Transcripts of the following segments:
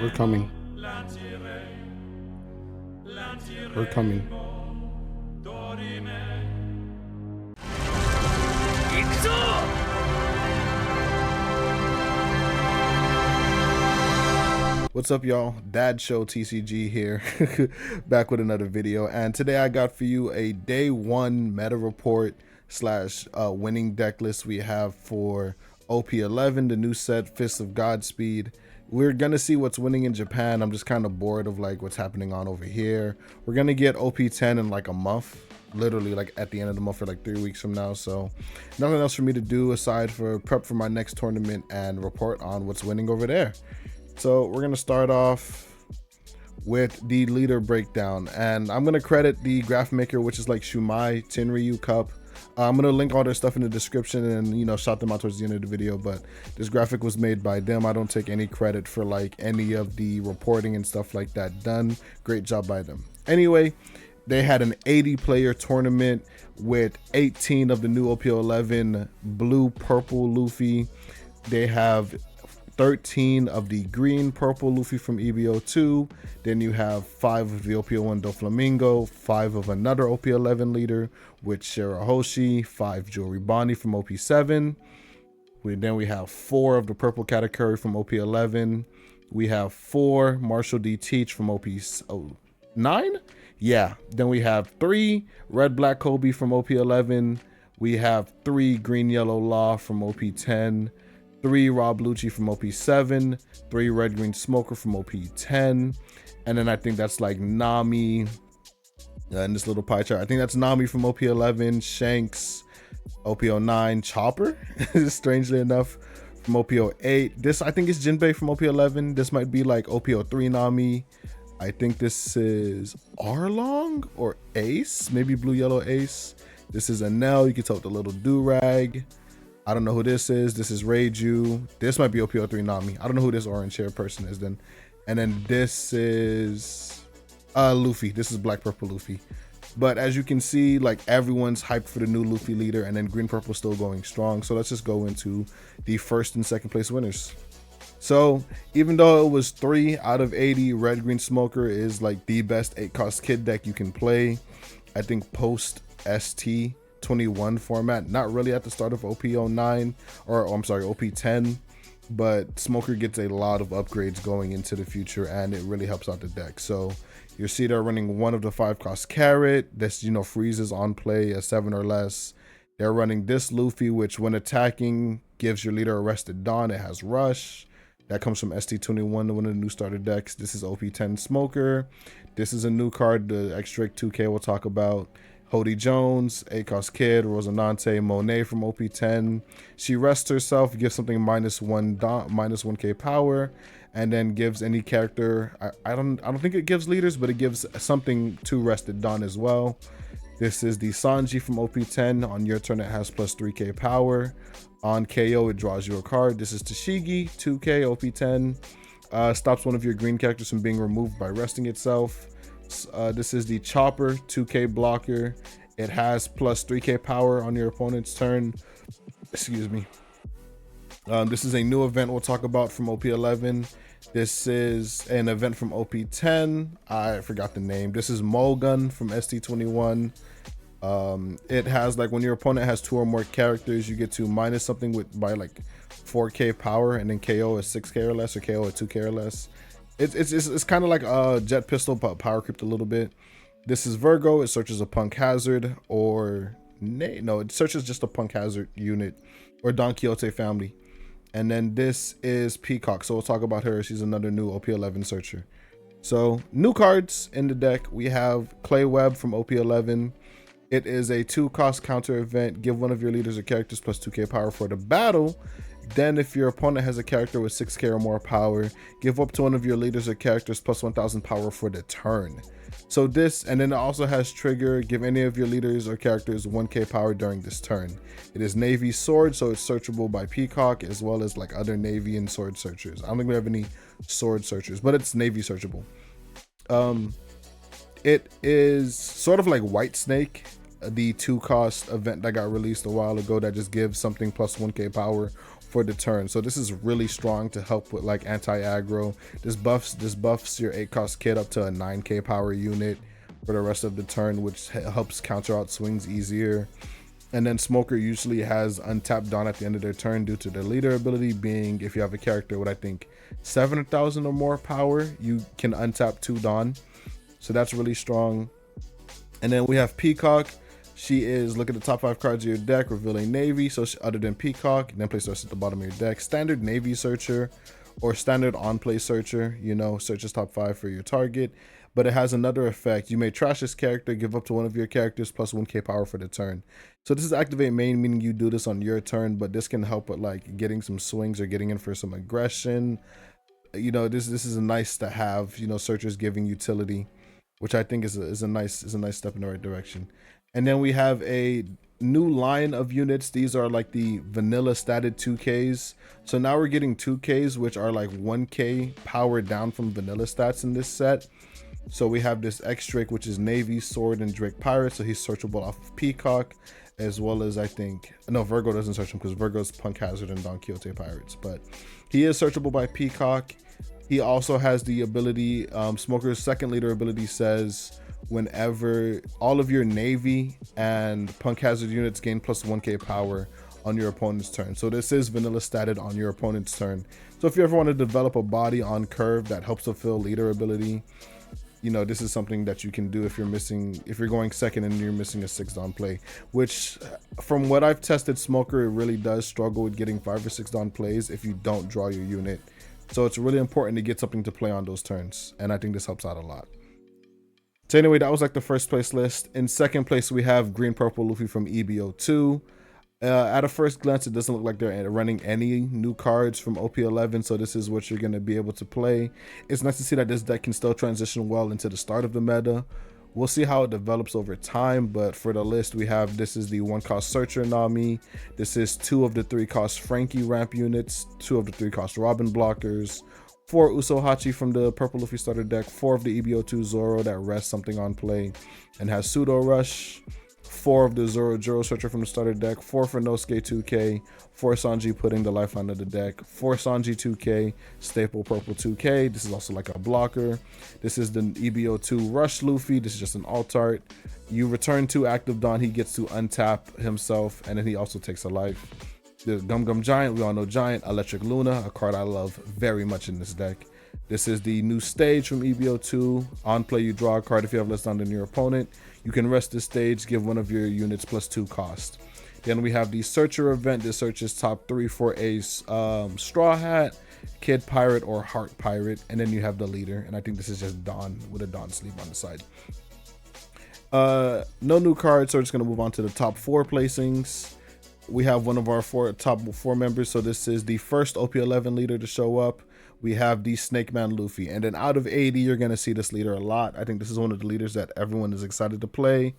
We're coming. We're coming. What's up, y'all? Dad Show TCG here, back with another video. And today I got for you a day one meta report slash winning deck list we have for OP11, the new set, Fists of Godspeed. We're gonna see what's winning in Japan. I'm just kind of bored of like what's happening on over here. We're gonna get OP10 in like a month, literally like at the end of the month, for like 3 weeks from now. So nothing else for me to do aside for prep for my next tournament and report on what's winning over there. So we're gonna start off with the leader breakdown, and I'm gonna credit the graph maker, which is like Shumaicup. I'm gonna link all their stuff in the description and shout them out towards the end of the video. But this graphic was made by them. I don't take any credit for like any of the reporting and stuff like that done. Great job by them. Anyway, they had an 80 player tournament with 18 of the new OP11 blue purple Luffy. They have 13 of the green purple Luffy from EBO2. Then you have 5 of the OP01 Doflamingo, 5 of another OP11 leader with Shirahoshi, 5 Jewelry Bonney from OP7. Then we have 4 of the purple Katakuri from OP11. We have 4 Marshall D Teach from OP9. Yeah. Then we have 3 red black Kobe from OP11. We have 3 green yellow Law from OP10. 3 Rob Lucci from OP7, 3 Red Green Smoker from OP10, and then I think that's like Nami in this little pie chart. I think that's Nami from OP11, Shanks, OP09, Chopper, strangely enough, from OP08. This I think is Jinbei from OP11. This might be like OP03 Nami. I think this is Arlong or Ace, maybe Blue Yellow Ace. This is Anel. You can tell with the little do-rag. I don't know who this is. This is Reiju. This might be OP03 Nami. I don't know who this orange hair person is then. And then this is Luffy. This is black purple Luffy. But as you can see, like everyone's hyped for the new Luffy leader, and then green purple still going strong. So let's just go into the first and second place winners. So even though it was 3 out of 80, Red Green Smoker is like the best 8-cost kid deck you can play. I think post ST21 format, not really at the start of OP09 or I'm sorry, OP10, but Smoker gets a lot of upgrades going into the future, and it really helps out the deck. So you see they're running 1 of the 5-cost carrot. This freezes on play a 7 or less. They're running this Luffy, which when attacking gives your leader Arrested Dawn. It has Rush. That comes from ST21, one of the new starter decks. This is OP10 Smoker. This is a new card, the Extra 2K we'll talk about. Hody Jones, 8-cost kid, Rosinante, Monet from OP10. She rests herself, gives something -1K power, and then gives any character. I don't think it gives leaders, but it gives something to Rested Dawn as well. This is the Sanji from OP10. On your turn, it has +3K power. On KO, it draws you a card. This is Tashigi, 2K, OP10. Stops one of your green characters from being removed by resting itself. This is the Chopper, 2K blocker. It has +3K power on your opponent's turn. Excuse me. This is a new event we'll talk about from OP11. This is an event from OP10. I forgot the name. This is Mulgun from ST21. It has like when your opponent has 2 or more characters, you get to minus something by like 4K power, and then KO is 6K or less, or KO at 2K or less. It's kind of like a Jet Pistol, but power creeped a little bit. This is Virgo. It searches a Punk Hazard, or no, it searches just a Punk Hazard unit, or Don Quixote family. And then this is Peacock, so we'll talk about her. She's another new OP11 searcher. So new cards in the deck. We have Clay Web from OP11. It is a 2-cost counter event. Give one of your leaders or characters +2K power for the battle. Then if your opponent has a character with 6K or more power, give up to one of your leaders or characters +1000 power for the turn. So this, and then it also has trigger, give any of your leaders or characters 1K power during this turn. It is Navy Sword, so it's searchable by Peacock, as well as like other Navy and Sword searchers. I don't think we have any Sword searchers, but it's Navy searchable. It is sort of like White Snake, the 2-cost event that got released a while ago that just gives something plus 1k power for the turn. So this is really strong to help with like anti-aggro. This buffs your 8-cost kid up to a 9k power unit for the rest of the turn, which helps counter out swings easier. And then Smoker usually has untapped Dawn at the end of their turn due to their leader ability being, if you have a character with I think 7,000 or more power, you can untap 2 Dawn. So that's really strong. And then we have Peacock. She is, look at the top 5 cards of your deck, revealing Navy. So other than Peacock, then place the rest at the bottom of your deck. Standard Navy Searcher or standard on-play Searcher, you know, searches top 5 for your target. But it has another effect. You may trash this character, give up to one of your characters plus 1k power for the turn. So this is activate main, meaning you do this on your turn, but this can help with like getting some swings or getting in for some aggression. You know, this is a nice to have, you know, searchers giving utility, which I think is a nice step in the right direction. And then we have a new line of units. These are like the vanilla statted 2Ks. So now we're getting 2Ks, which are like 1k power down from vanilla stats in this set. So we have this X-Drake, which is Navy, Sword, and Drake Pirate. So he's searchable off of Peacock, as well as I think, no, Virgo doesn't search him because Virgo's Punk Hazard and Don Quixote Pirates. But he is searchable by Peacock. He also has the ability, Smoker's second leader ability says, whenever all of your Navy and Punk Hazard units gain plus 1k power on your opponent's turn. So this is vanilla statted on your opponent's turn. So if you ever want to develop a body on curve that helps fulfill leader ability, you know, this is something that you can do if you're going second and you're missing a 6 Dawn play, which from what I've tested Smoker, it really does struggle with getting 5 or 6 Dawn plays if you don't draw your unit. So it's really important to get something to play on those turns. And I think this helps out a lot. So anyway, that was like the first place list. In second place, we have Green Purple Luffy from EBO2. At a first glance, it doesn't look like they're running any new cards from OP11, so this is what you're going to be able to play. It's nice to see that this deck can still transition well into the start of the meta. We'll see how it develops over time, but for the list, we have, this is the 1-cost Searcher Nami. This is 2 of the 3-cost Frankie ramp units, 2 of the 3-cost Robin blockers, 4 Usohachi from the Purple Luffy starter deck, 4 of the EBO2 Zoro that rests something on play and has Pseudo Rush, 4 of the Zoro Juro Searcher from the starter deck, 4 for Nosuke 2K, 4 Sanji putting the lifeline of the deck, 4 Sanji 2K, Staple Purple 2K. This is also like a blocker. This is the EBO2 Rush Luffy. This is just an alt art. You return 2 active Dawn, he gets to untap himself, and then he also takes a life. The Gum Gum Giant, we all know Giant. Electric Luna, a card I love very much in this deck. This is the new stage from EBO2. On play, you draw a card if you have less Dawn than your opponent. You can rest this stage, give one of your units plus 2 cost. Then we have the Searcher event. This searches top 3 for a Straw Hat, Kid Pirate, or Heart Pirate. And then you have the leader. And I think this is just Dawn with a Dawn sleeve on the side. No new cards, so we're just going to move on to the top 4 placings. We have one of our top 4 members. So this is the first OP11 leader to show up. We have the Snake Man Luffy, and then out of 80, you're going to see this leader a lot. I think this is one of the leaders that everyone is excited to play.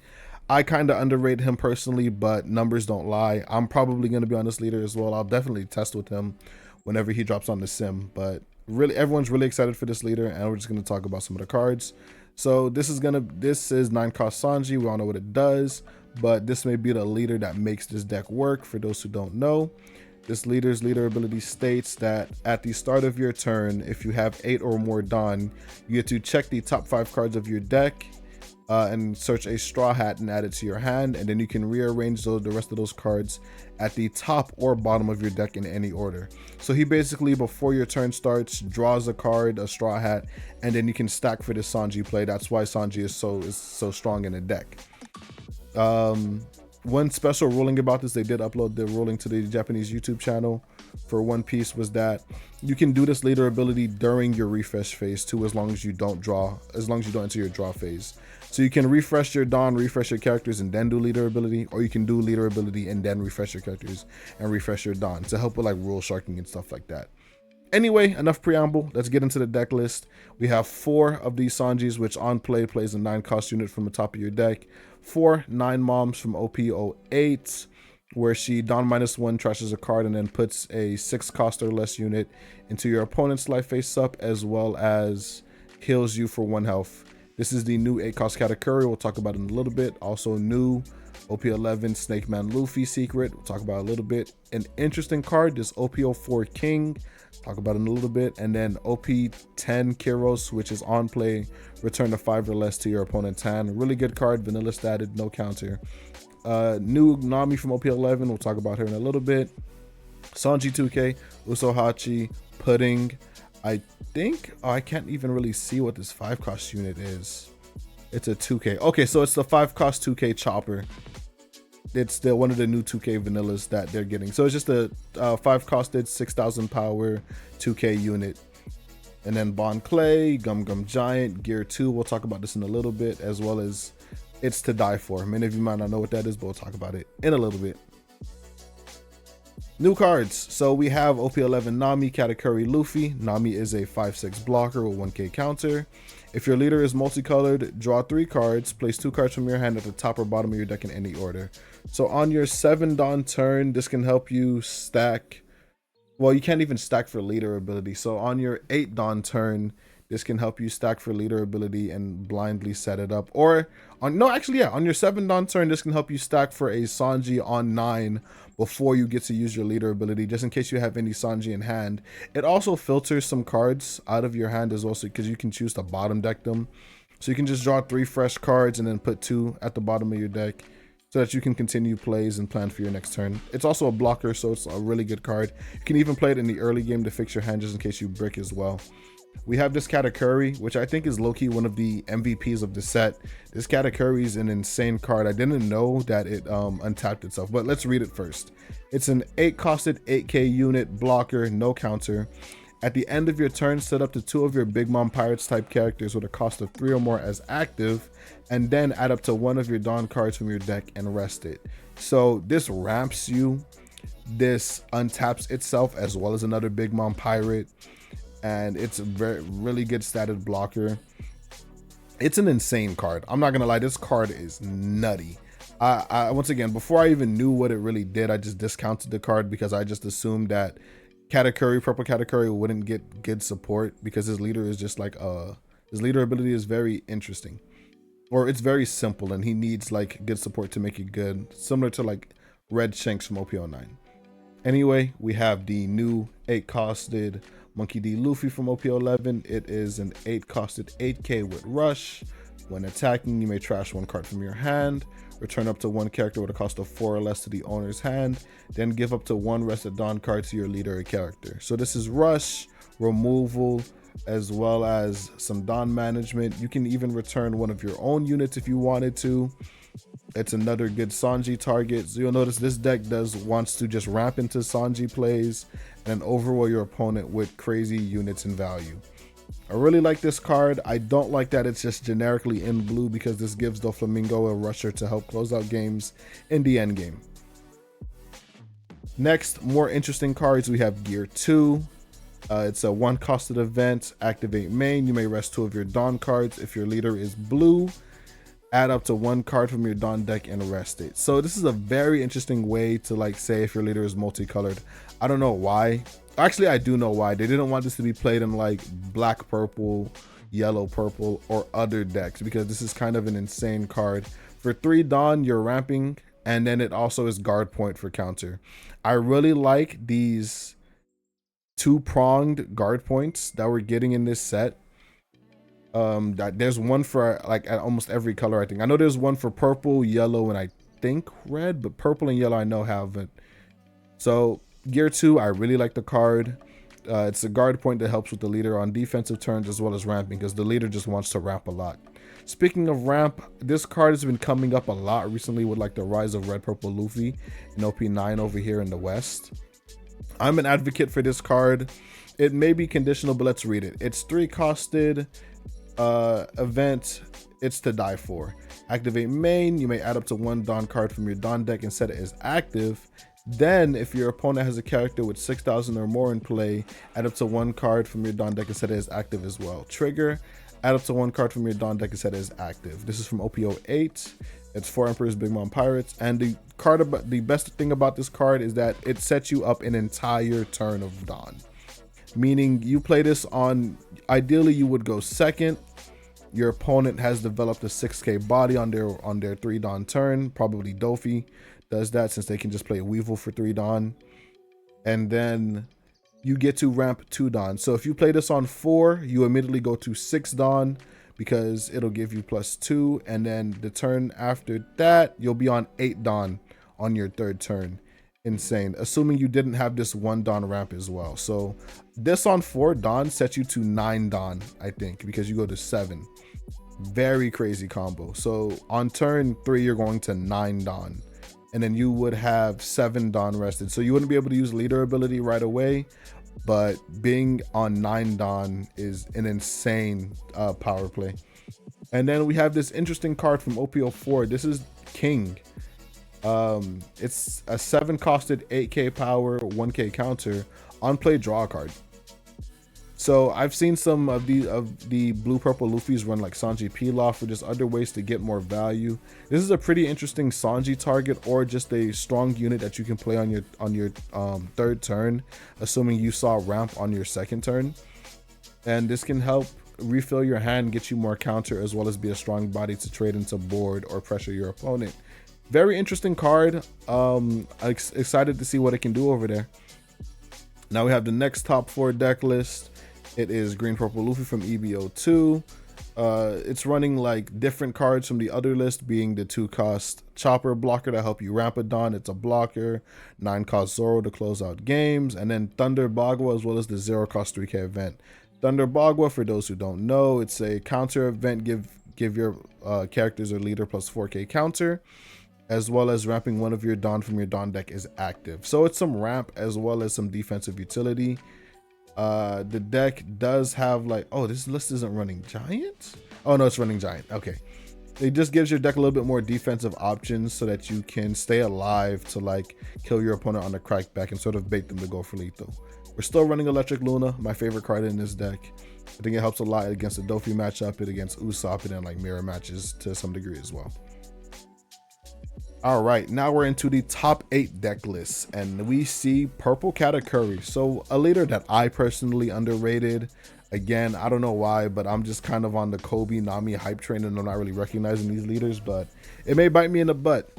I kind of underrate him personally, but numbers don't lie. I'm probably going to be on this leader as well. I'll definitely test with him whenever he drops on the sim, but really everyone's really excited for this leader, and we're just going to talk about some of the cards. So this is 9-cost Sanji. We all know what it does, but this may be the leader that makes this deck work for those who don't know. This leader's leader ability states that at the start of your turn, if you have 8 or more Dawn, you get to check the top 5 cards of your deck and search a Straw Hat and add it to your hand, and then you can rearrange the rest of those cards at the top or bottom of your deck in any order. So he basically, before your turn starts, draws a card, a Straw Hat, and then you can stack for this Sanji play. That's why Sanji is so strong in the deck. One special ruling about this, they did upload the ruling to the Japanese YouTube channel for One Piece, was that you can do this leader ability during your refresh phase too, as long as you don't enter your draw phase. So you can refresh your Dawn, refresh your characters, and then do leader ability, or you can do leader ability and then refresh your characters and refresh your Dawn to help with like rule sharking and stuff like that. Anyway, enough preamble. Let's get into the deck list. We have 4 of these Sanjis, which on play plays a 9-cost unit from the top of your deck. 4 9 Moms from OP08, where she Dawn -1 trashes a card and then puts a 6-cost or less unit into your opponent's life face up, as well as heals you for 1 health. This is the new 8-cost Katakuri. We'll talk about it in a little bit. Also new OP11 Snake Man Luffy secret, we'll talk about a little bit. An interesting card, this OP04 King, talk about it in a little bit. And then OP10 Kyros, which is on play, return a 5 or less to your opponent's hand. Really good card, vanilla stated, no counter. New Nami from OP11, we'll talk about her in a little bit. Sanji 2K, Usohachi, Pudding. I think, oh, I can't even really see what this 5 cost unit is. It's a 2K. Okay, so it's the 5 cost 2K Chopper. It's one of the new 2K vanillas that they're getting. So it's just a 5 costed 6,000 power 2K unit. And then Bon Clay, Gum Gum Giant, Gear 2. We'll talk about this in a little bit, as well as It's to Die For. Many of you might not know what that is, but we'll talk about it in a little bit. New cards. So we have OP11 Nami, Katakuri, Luffy. Nami is a 5/6 blocker with 1K counter. If your leader is multicolored, draw 3 cards. Place 2 cards from your hand at the top or bottom of your deck in any order. So on your 7 Dawn turn, this can help you stack. Well, you can't even stack for leader ability. So on your 8 Dawn turn, this can help you stack for leader ability and blindly set it up. Or on on your 7 Dawn turn, this can help you stack for a Sanji on 9 before you get to use your leader ability, just in case you have any Sanji in hand. It also filters some cards out of your hand as well, so because you can choose to bottom deck them. So you can just draw 3 fresh cards and then put 2 at the bottom of your deck so that you can continue plays and plan for your next turn. It's also a blocker, so it's a really good card. You can even play it in the early game to fix your hand just in case you brick as well. We have this Katakuri, which I think is low-key one of the MVPs of the set. This Katakuri is an insane card. I didn't know that it untapped itself, but let's read it first. It's an 8 costed 8K unit blocker, no counter. At the end of your turn, set up to 2 of your Big Mom Pirates type characters with a cost of 3 or more as active, and then add up to 1 of your Dawn cards from your deck and rest it. So this ramps you. This untaps itself as well as another Big Mom Pirate. And it's a really good statted blocker. It's an insane card. I'm not gonna lie, this card is nutty. I once again, before I even knew what it really did, I just discounted the card because I just assumed that Katakuri, Purple Katakuri, wouldn't get good support because his leader is just like his leader ability is very interesting, or it's very simple, and he needs like good support to make it good, similar to like Red Shanks from OP09. Anyway, we have the new 8 costed Monkey D. Luffy from OP11. It is an 8 costed 8K with Rush. When attacking, you may trash 1 card from your hand, return up to 1 character with a cost of 4 or less to the owner's hand, then give up to 1 rested Dawn card to your leader or character. So this is Rush, removal, as well as some Dawn management. You can even return 1 of your own units if you wanted to. It's another good Sanji target. So you'll notice this deck wants to just ramp into Sanji plays and overwhelm your opponent with crazy units and value. I really like this card. I don't like that it's just generically in blue because this gives Doflamingo a rusher to help close out games in the end game. Next, more interesting cards. We have Gear 2. It's a 1 costed event. Activate main. You may rest 2 of your Dawn cards. If your leader is blue, add up to 1 card from your Dawn deck and rest it. So this is a very interesting way to like say if your leader is multicolored. I don't know why. Actually, I do know why. They didn't want this to be played in like black, purple, yellow, purple, or other decks because this is kind of an insane card. For 3 Dawn, you're ramping, and then it also is guard point for counter. I really like these 2-pronged guard points that we're getting in this set. That there's one for like at almost every color. I think I know there's one for purple, yellow, and I think red, but purple and yellow I know have it. So Gear 2, I really like the card. It's a guard point that helps with the leader on defensive turns as well as ramping because the leader just wants to ramp a lot. Speaking of ramp, this card has been coming up a lot recently with like the rise of Red Purple Luffy in OP9 over here in the West. I'm an advocate for this card. It may be conditional, but let's read it. It's 3 costed event. It's to Die For. Activate main. You may add up to 1 Dawn card from your Dawn deck and set it as active. Then, if your opponent has a character with 6,000 or more in play, add up to 1 card from your Dawn deck and set it as active as well. Trigger. Add up to 1 card from your Dawn deck and set it as active. This is from OP08. It's 4 Emperor's Big Mom Pirates. And the best thing about this card is that it sets you up an entire turn of Dawn. Meaning you play this on, ideally you would go second. Your opponent has developed a 6k body on their 3 Dawn turn. Probably Dofi does that since they can just play Weevil for 3 Dawn. And then you get to ramp 2 Dawn. So if you play this on 4, you immediately go to 6 Dawn because it'll give you +2. And then the turn after that, you'll be on 8 Dawn on your 3rd turn. Insane, assuming you didn't have this 1 Dawn ramp as well. So this on 4 Dawn sets you to 9 Dawn, I think, because you go to 7. Very crazy combo. So on turn 3, you're going to 9 Dawn, and then you would have 7 Dawn rested. So you wouldn't be able to use leader ability right away, but being on 9 Dawn is an insane power play. And then we have this interesting card from OP04. This is King. It's a 7-costed 8k power 1k counter on play, draw a card. So I've seen some of the blue purple Luffy's run like Sanji Pilaf or just other ways to get more value. This is a pretty interesting Sanji target, or just a strong unit that you can play on your 3rd turn, assuming you saw ramp on your 2nd turn. And this can help refill your hand, get you more counter, as well as be a strong body to trade into board or pressure your opponent. Very interesting card. Excited to see what it can do over there. Now we have the next top 4 deck list. It is green purple Luffy from EBO2. It's running like different cards from the other list, being the 2-cost chopper blocker to help you ramp a Dawn. It's a blocker. 9-cost Zoro to close out games, and then Thunder Bagua, as well as the 0-cost 3k event. Thunder Bagua, for those who don't know, it's a counter event. Give your characters or leader +4k counter, as well as ramping one of your Dawn from your Dawn deck is active. So it's some ramp as well as some defensive utility. The deck does have like, oh, this list isn't running Giant? Oh no, it's running Giant. Okay. It just gives your deck a little bit more defensive options so that you can stay alive to like kill your opponent on the crackback and sort of bait them to go for lethal. We're still running Electric Luna, my favorite card in this deck. I think it helps a lot against the Dofi matchup, it against Usopp, and then like mirror matches to some degree as well. All right, now we're into the top 8 deck lists, and we see purple Katakuri. So a leader that I personally underrated. Again, I don't know why, but I'm just kind of on the Kobe Nami hype train, and I'm not really recognizing these leaders, but it may bite me in the butt.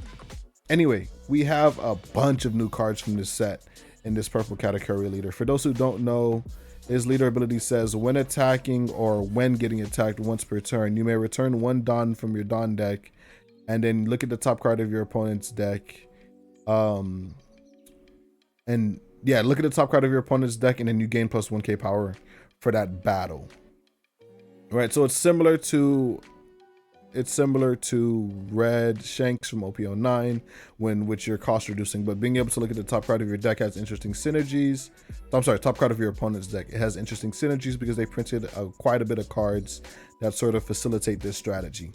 Anyway, we have a bunch of new cards from this set in this purple Katakuri leader. For those who don't know, his leader ability says when attacking or when getting attacked once per turn, you may return 1 Dawn from your Dawn deck, and then look at the top card of your opponent's deck. Look at the top card of your opponent's deck, and then you gain +1k power for that battle. All right, so it's similar to Red Shanks from OP09, which you're cost reducing, but being able to look at the top card of your deck has interesting synergies. I'm sorry, top card of your opponent's deck. It has interesting synergies because they printed quite a bit of cards that sort of facilitate this strategy.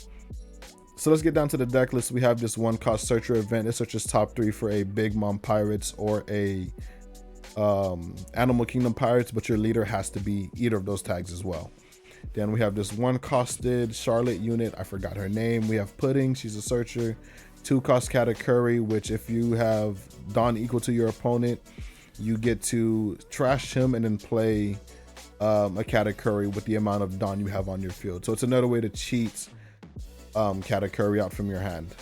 So let's get down to the deck list. We have this 1-cost Searcher event. It searches top 3 for a Big Mom Pirates or a Animal Kingdom Pirates, but your leader has to be either of those tags as well. Then we have this 1-costed Charlotte unit. I forgot her name. We have Pudding. She's a searcher. 2-cost Katakuri, which if you have Dawn equal to your opponent, you get to trash him and then play a Katakuri with the amount of Dawn you have on your field. So it's another way to cheat Katakuri out from your hand.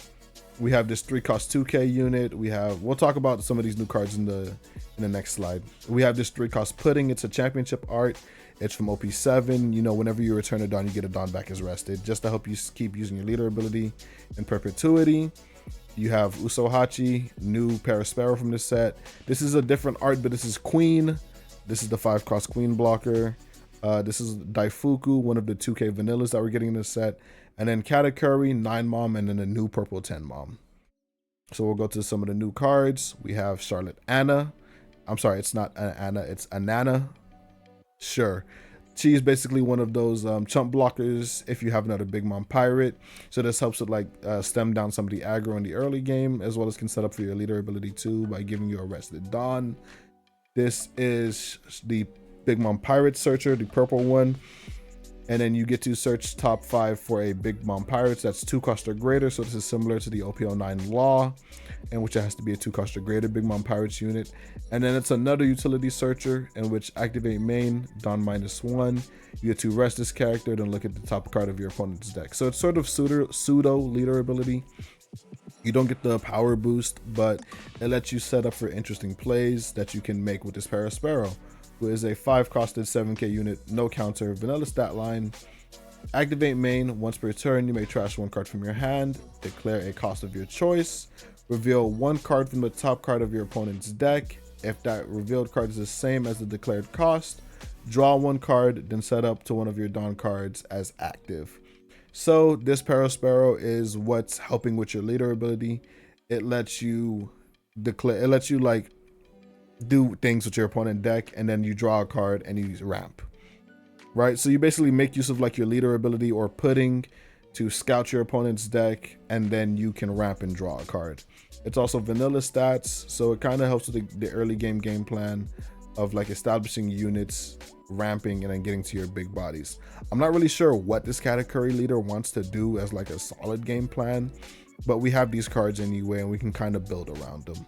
We have this 3-cost 2k unit. We'll talk about some of these new cards in the next slide. We have this 3-cost Pudding. It's a championship art. It's from OP7. You know, whenever you return a Dawn, you get a Dawn back as rested, just to help you keep using your leader ability in perpetuity. You have Usohachi, new Parasparrow from this set. This is a different art, but this is Queen. This is the 5-cost Queen blocker. This is Daifuku, one of the 2k vanillas that we're getting in this set. And then Katakuri, 9 Mom, and then a new purple 10 Mom. So we'll go to some of the new cards. We have Charlotte Anna. I'm sorry, it's not Anna, it's Anana. Sure. She's basically one of those chump blockers if you have another Big Mom Pirate. So this helps with like stem down some of the aggro in the early game, as well as can set up for your leader ability too by giving you a rested Dawn. This is the Big Mom Pirate Searcher, the purple one. And then you get to search top 5 for a Big Mom Pirates. That's 2 cost or greater. So this is similar to the OP09 law, in which it has to be a 2 cost or greater Big Mom Pirates unit. And then it's another utility searcher in which activate main, Don -1. You get to rest this character, then look at the top card of your opponent's deck. So it's sort of pseudo leader ability. You don't get the power boost, but it lets you set up for interesting plays that you can make with this Parasparrow, who is a 5 costed 7k unit, no counter, vanilla stat line. Activate main, once per turn, you may trash 1 card from your hand, declare a cost of your choice, reveal 1 card from the top card of your opponent's deck. If that revealed card is the same as the declared cost, draw 1 card, then set up to one of your Dawn cards as active. So this Parasparrow is what's helping with your leader ability. It lets you declare, it lets you like do things with your opponent deck, and then you draw a card and you ramp, right? So you basically make use of like your leader ability or pudding to scout your opponent's deck, and then you can ramp and draw a card. It's also vanilla stats, so it kind of helps with the early game plan of like establishing units, ramping, and then getting to your big bodies. I'm not really sure what this Katakuri leader wants to do as like a solid game plan, but we have these cards anyway, and we can kind of build around them.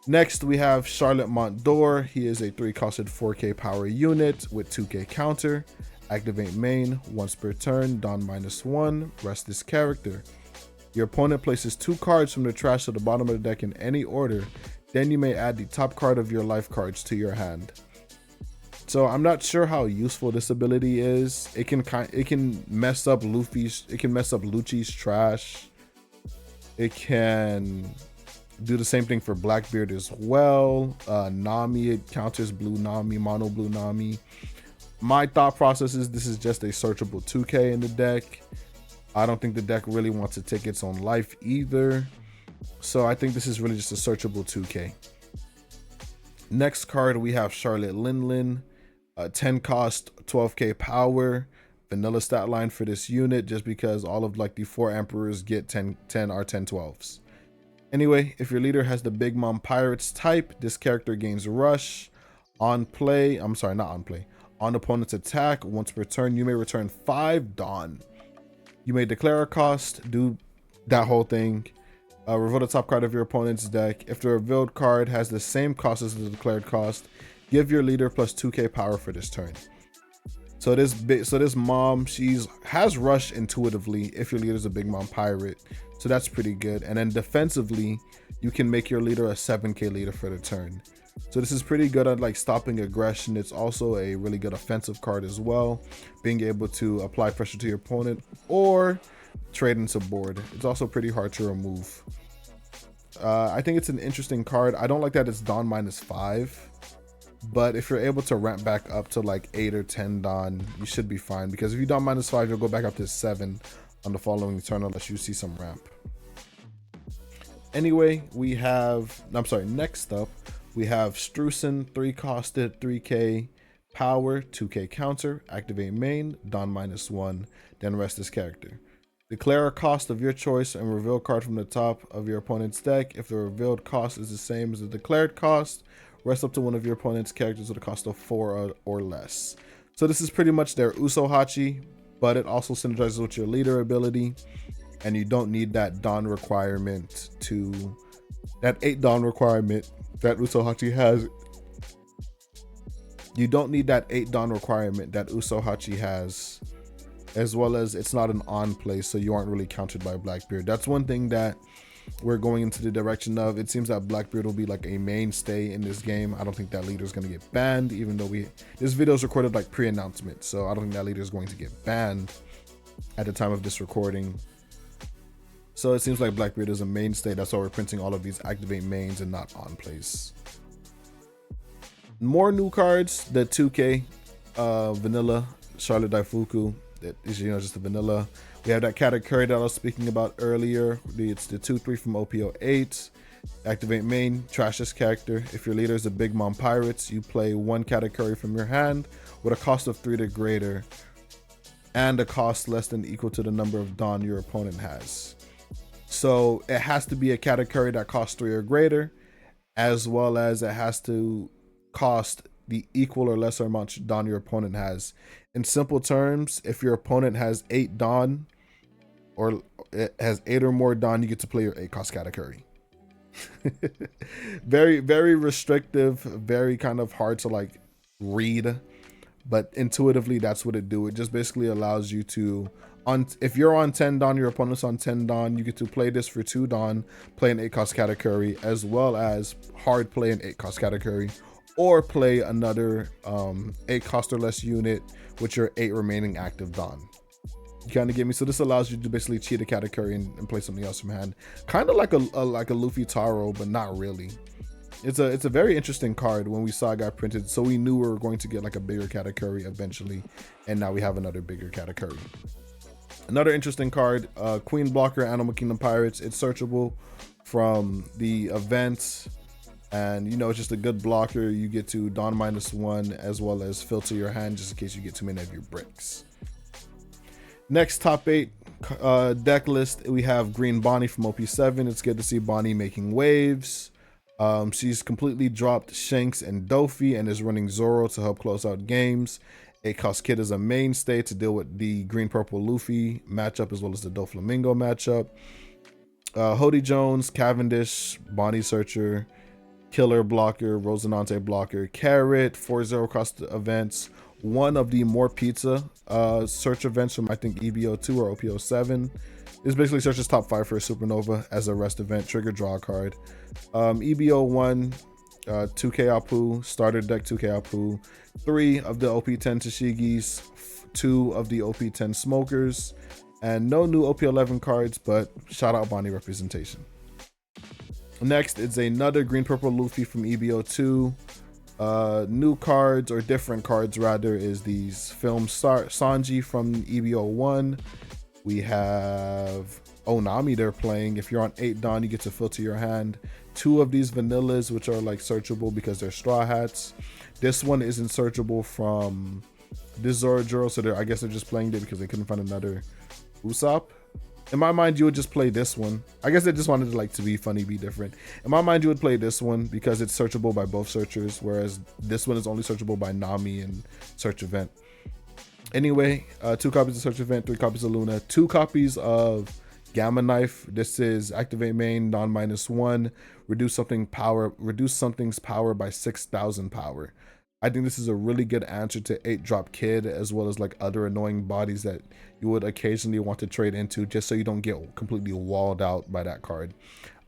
Next, we have Charlotte Montdor. He is a 3 costed 4k power unit with 2k counter. Activate main, once per turn, Don -1, rest this character. Your opponent places 2 cards from the trash to the bottom of the deck in any order. Then you may add the top card of your life cards to your hand. So I'm not sure how useful this ability is. It can mess up Luffy's, it can mess up Lucci's trash. It can do the same thing for Blackbeard as well. Nami, it counters blue Nami, mono blue Nami. My thought process is this is just a searchable 2k in the deck. I don't think the deck really wants to take its own life either. So I think this is really just a searchable 2k. Next card, we have Charlotte Lin, 10 cost, 12k power, vanilla stat line for this unit, just because all of like the 4 emperors get 10 or 10 12s. Anyway, if your leader has the Big Mom Pirates type, this character gains rush. On play, I'm sorry, not on play. On opponent's attack, once per turn, you may return 5 Dawn. You may declare a cost, do that whole thing. Reveal the top card of your opponent's deck. If the revealed card has the same cost as the declared cost, give your leader plus 2k power for this turn. So this mom, has rush intuitively if your leader's a Big Mom Pirate. So that's pretty good. And then defensively, you can make your leader a 7k leader for the turn. So this is pretty good at like stopping aggression. It's also a really good offensive card as well, being able to apply pressure to your opponent or trade into board. It's also pretty hard to remove. I think it's an interesting card. I don't like that it's Dawn -5, but if you're able to ramp back up to like 8 or 10 Dawn, you should be fine, because if you Dawn -5, you'll go back up to 7 on the following turn unless you see some ramp. Anyway, next up we have Strusen, 3 costed, 3k power, 2k counter, activate main, Dawn -1, then rest this character. Declare a cost of your choice and reveal a card from the top of your opponent's deck. If the revealed cost is the same as the declared cost, rest up to one of your opponent's characters with a cost of 4 or less. So this is pretty much their Usohachi, but it also synergizes with your leader ability, and you don't need that Dawn requirement that 8 Dawn requirement that Usohachi has. You don't need that 8 Dawn requirement that Usohachi has, as well as it's not an on play, so you aren't really countered by Blackbeard. That's one thing that we're going into the direction of. It seems that Blackbeard will be like a mainstay in this game. I don't think that leader is going to get banned, even though this video is recorded like pre-announcement, so I don't think that leader is going to get banned at the time of this recording. So it seems like Blackbeard is a mainstay. That's why we're printing all of these activate mains and not on plays. More new cards, the 2k vanilla Charlotte Daifuku. That is, just the vanilla. We have that Katakuri that I was speaking about earlier. It's the 2/3 from OP08. Activate main, trash this character. If your leader is a Big Mom Pirates, you play 1 Katakuri from your hand with a cost of 3 or greater, and a cost less than equal to the number of Dawn your opponent has. So it has to be a Katakuri that costs 3 or greater, as well as it has to cost the equal or lesser amount Dawn your opponent has. In simple terms, if your opponent has 8 Dawn, or it has 8 or more Dawn, you get to play your 8 cost Katakuri. Very, very restrictive, very kind of hard to like read, but intuitively that's what it do. It just basically allows you to, if you're on 10 Dawn, your opponent's on 10 Dawn, you get to play this for 2 Dawn, play an 8 cost Katakuri, as well as hard play an 8 cost Katakuri, or play another 8 cost or less unit with your 8 remaining active Dawn. You kind of get me. So this allows you to basically cheat a Katakuri and play something else from hand, kind of like a Luffy Taro, but not really. It's a very interesting card. When we saw it got printed, so we knew we were going to get like a bigger Katakuri eventually, and now we have another bigger Katakuri. Another interesting card, Queen Blocker, Animal Kingdom Pirates. It's searchable from the events, and you know, it's just a good blocker. You get to Dawn -1 as well as filter your hand just in case you get too many of your bricks. Next, top 8 deck list, we have Green Bonney from OP7. It's good to see Bonney making waves. She's completely dropped Shanks and Dofi and is running Zoro to help close out games. 8 cost Kid is a mainstay to deal with the green-purple Luffy matchup as well as the Doflamingo matchup. Hody Jones, Cavendish, Bonnie Searcher, Killer Blocker, Rosinante Blocker, Carrot, 4-0 cost events. One of the More Pizza search events from I think EBO2 or OP07. This basically searches top 5 for a Supernova as a rest event, trigger draw a card. EBO1, 2K Apu, starter deck 2K Apu, 3 of the OP10 Tashigis, 2 of the OP10 Smokers, and no new OP11 cards, but shout out Bonney representation. Next, it's another green purple Luffy from EBO2. New cards, or different cards rather, is these film Sanji from EBO1. We have Onami they're playing. If you're on 8 Dawn, you get to filter your hand. 2 of these vanillas, which are like searchable because they're Straw Hats. This one isn't searchable from this Zorojuro, so I guess they're just playing it because they couldn't find another Usopp. In my mind, you would just play this one. I guess they just wanted to like to be funny, be different. In my mind, you would play this one because it's searchable by both searchers, whereas this one is only searchable by Nami and Search Event. Anyway, 2 copies of Search Event, 3 copies of Luna, 2 copies of Gamma Knife. This is activate main, Dawn -1, reduce something's power by 6,000 power. I think this is a really good answer to 8-drop Kid, as well as like other annoying bodies that you would occasionally want to trade into, just so you don't get completely walled out by that card.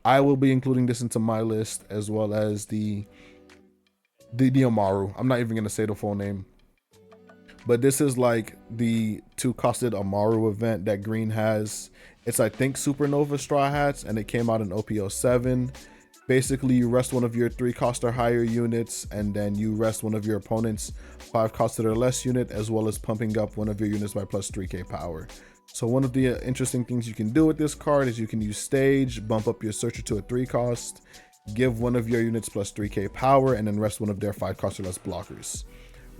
I will be including this into my list, as well as the Amaru. I'm not even gonna say the full name, but this is like the 2-costed Amaru event that Green has. It's I think Supernova Straw Hats, and it came out in OP07. Basically, you rest one of your 3 cost or higher units, and then you rest one of your opponent's 5 costed or less unit, as well as pumping up one of your units by plus 3k power. So one of the interesting things you can do with this card is you can use Stage, bump up your Searcher to a 3 cost, give one of your units plus 3k power, and then rest one of their 5 cost or less blockers.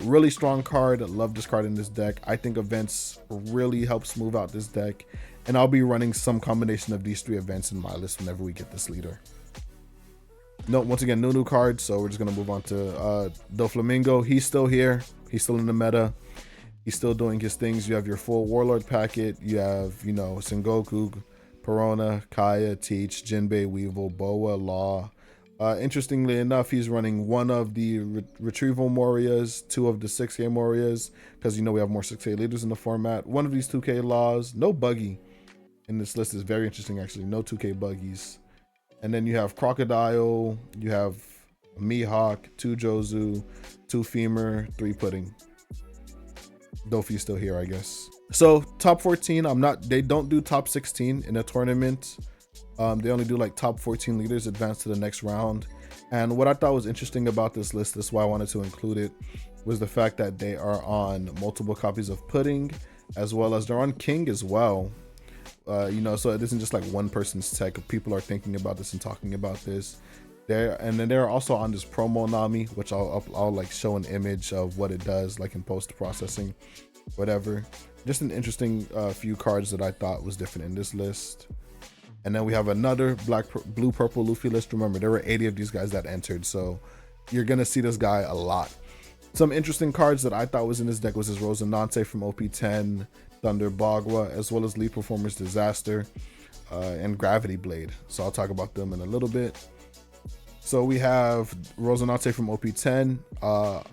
Really strong card. I love this card in this deck. I think events really help smooth out this deck, and I'll be running some combination of these 3 events in my list whenever we get this leader. No, once again, no new cards, so we're just gonna move on to Doflamingo. He's still here. He's still in the meta. He's still doing his things. You have your full Warlord packet. You have, you know, Sengoku, Perona, Kaya, Teach, Jinbei, Weevil, Boa, Law. Interestingly enough, he's running 1 of the Retrieval Morias, 2 of the 6K Morias, because, you know, we have more 6K leaders in the format. 1 of these 2K Laws. No Buggy in this list is very interesting, actually. No 2K Buggies. And then you have Crocodile, you have Mihawk, 2 Jozu, 2 Femur, 3 Pudding. Dofi's still here, I guess. So top 14, they don't do top 16 in a tournament. They only do like top 14 leaders advance to the next round. And what I thought was interesting about this list, that's why I wanted to include it, was the fact that they are on multiple copies of Pudding, as well as they're on King as well. You know, so it isn't just like one person's tech. People are thinking about this and talking about this. And then they're also on this promo Nami, which I'll like show an image of what it does, like in post processing, whatever. Just an interesting few cards that I thought was different in this list. And then we have another blue purple Luffy list. Remember, there were 80 of these guys that entered, so you're gonna see this guy a lot. Some interesting cards that I thought was in this deck was this Rosinante from OP10, Thunder Bagua, as well as Lead Performer's Disaster, and Gravity Blade. So I'll talk about them in a little bit. So we have Rosinante from OP10.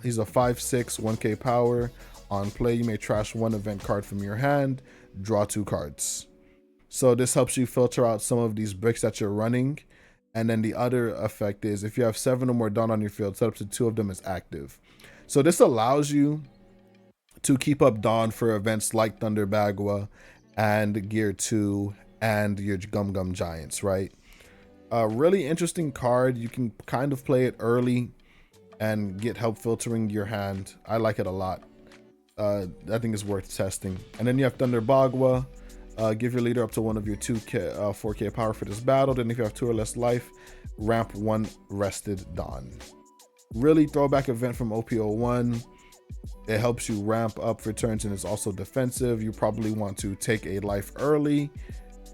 He's a 5/6, 1k power. On play, you may trash one event card from your hand, draw 2 cards. So this helps you filter out some of these bricks that you're running. And then the other effect is if you have 7 or more Dawn on your field, set up to 2 of them as active. So this allows you to keep up Dawn for events like Thunder Bagua and Gear 2 and your Gum Gum Giants, right? A really interesting card. You can kind of play it early and get help filtering your hand. I like it a lot. I think it's worth testing. And then you have Thunder Bagua. Give your leader up to one of your 2k 4k power for this battle. Then if you have 2 or less life, ramp 1 rested Dawn. Really throwback event from OP11. It helps you ramp up for turns and it's also defensive. You probably want to take a life early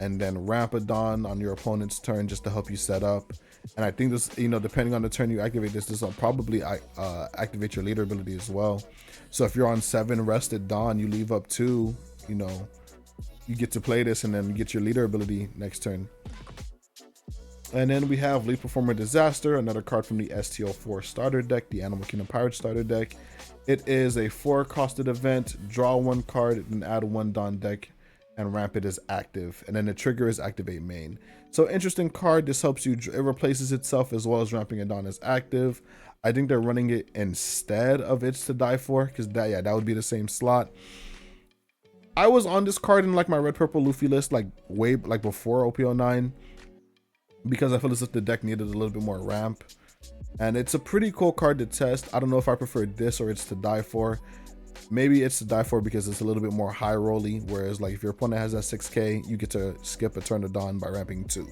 and then ramp a Dawn on your opponent's turn just to help you set up. And I think this, depending on the turn you activate this will probably activate your leader ability as well. So if you're on 7 rested Dawn, you leave up 2, you get to play this and then you get your leader ability next turn. And then we have Lead Performer Disaster, another card from the STL4 starter deck, the Animal Kingdom Pirates starter deck. It is a 4-costed event, draw 1 card and add 1 Dawn deck and ramp it as active. And then the trigger is activate main. So interesting card. This helps you, it replaces itself as well as ramping it Dawn as active. I think they're running it instead of It's to Die For, because that would be the same slot. I was on this card in like my red purple Luffy list way before OP09 because I feel as if the deck needed a little bit more ramp, and it's a pretty cool card to test. I don't know if I prefer this or It's to Die For. Maybe It's to Die For because it's a little bit more high rolly, whereas like if your opponent has that 6k, you get to skip a turn of Dawn by ramping 2.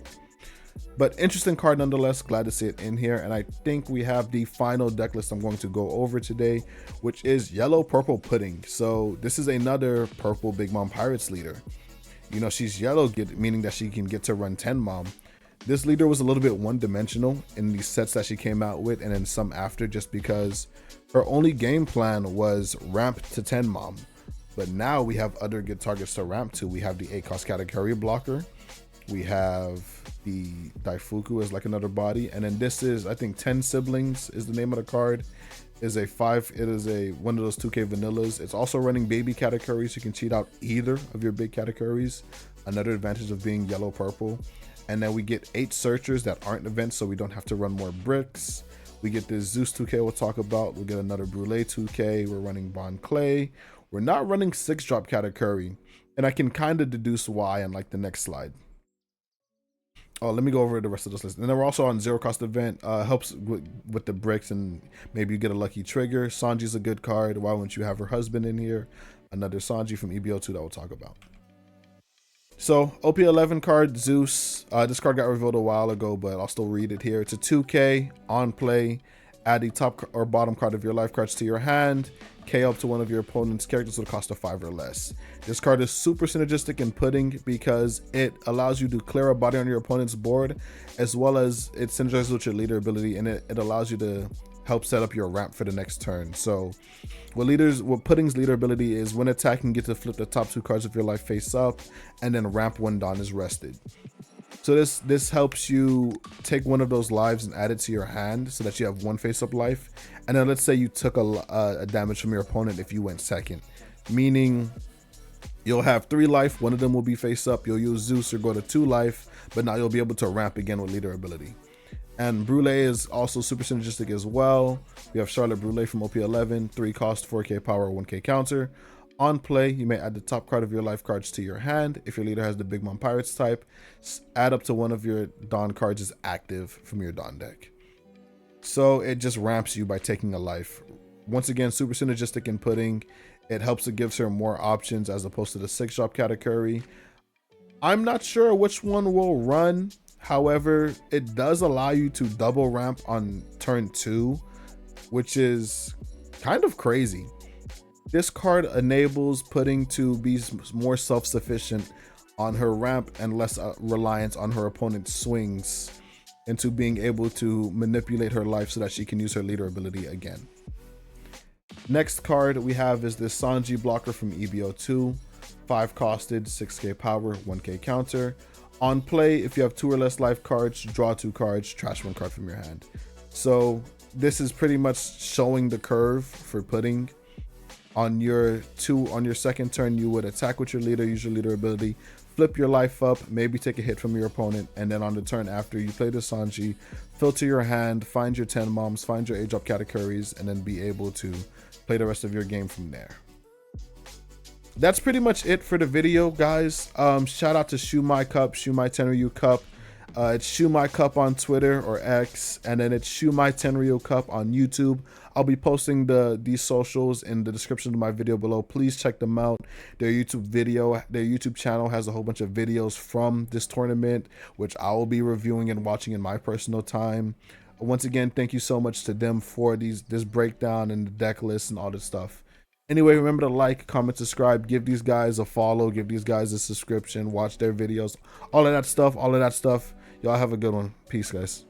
But interesting card nonetheless. Glad to see it in here. And I think we have the final deck list I'm going to go over today, which is Yellow Purple Pudding. So this is another purple Big Mom Pirates leader. She's yellow, meaning that she can get to run 10 Mom. This leader was a little bit one-dimensional in the sets that she came out with and then some after, just because her only game plan was ramp to 10 Mom. But now we have other good targets to ramp to. We have the 8-cost Katakuri blocker. We have the Daifuku as like another body, and then this is, I think, 10 Siblings is the name of the card. It is one of those 2k vanillas. It's also running baby Katakuris. You can cheat out either of your big Katakuris. Another advantage of being yellow purple. And then we get 8 searchers that aren't events, so we don't have to run more bricks. We get this Zeus 2k we'll talk about. We'll get another Brule 2k. We're running Bon Clay. We're not running 6-drop Katakuri, and I can kind of deduce why on like the next slide. Oh, let me go over the rest of this list. And then we're also on 0-cost event. Helps with the bricks and maybe you get a lucky trigger. Sanji's a good card. Why wouldn't you have her husband in here? Another Sanji from EBO2 that we'll talk about. So OP11 card, Zeus. This card got revealed a while ago, but I'll still read it here. It's a 2k on play. Add the top or bottom card of your life cards to your hand. KO up to one of your opponent's characters with a cost of 5 or less. This card is super synergistic in Pudding because it allows you to clear a body on your opponent's board, as well as it synergizes with your leader ability, and it allows you to help set up your ramp for the next turn. So what Pudding's leader ability is, when attacking, get to flip the top 2 cards of your life face up and then ramp when Dawn is rested. So this helps you take one of those lives and add it to your hand so that you have 1 face-up life. And then let's say you took a damage from your opponent if you went second, meaning you'll have 3 life, 1 of them will be face-up, you'll use Zeus or go to 2 life, but now you'll be able to ramp again with leader ability. And Brule is also super synergistic as well. We have Charlotte Brule from OP11, 3 cost, 4k power, 1k counter. On play, you may add the top card of your life cards to your hand. If your leader has the Big Mom Pirates type, add up to one of your Dawn cards as active from your Dawn deck. So it just ramps you by taking a life. Once again, super synergistic in Pudding. It helps, it gives her more options as opposed to the 6-drop Katakuri. I'm not sure which one will run. However, it does allow you to double ramp on turn 2, which is kind of crazy. This card enables Pudding to be more self-sufficient on her ramp and less reliance on her opponent's swings, into being able to manipulate her life so that she can use her leader ability again. Next card we have is this Sanji blocker from EBO2, 5 costed, 6k power, 1k counter. On play, if you have 2 or less life cards, draw 2 cards, trash 1 card from your hand. So this is pretty much showing the curve for putting. On your second turn, you would attack with your leader, use your leader ability, flip your life up, maybe take a hit from your opponent, and then on the turn after, you play the Sanji, filter your hand, find your 10 moms, find your age-up Katakuris, and then be able to play the rest of your game from there. That's pretty much it for the video, guys. Shout out to Shumaicup, Shumai Tenryu Cup. It's Shumaicup on Twitter or X, and then it's Shumai Tenryu Cup on YouTube. I'll be posting these socials in the description of my video below. Please check them out. Their YouTube channel has a whole bunch of videos from this tournament, which I will be reviewing and watching in my personal time. Once again, thank you so much to them for this breakdown and the deck list and all this stuff. Anyway, remember to like, comment, subscribe, give these guys a follow, give these guys a subscription, watch their videos, all of that stuff. Y'all have a good one. Peace, guys.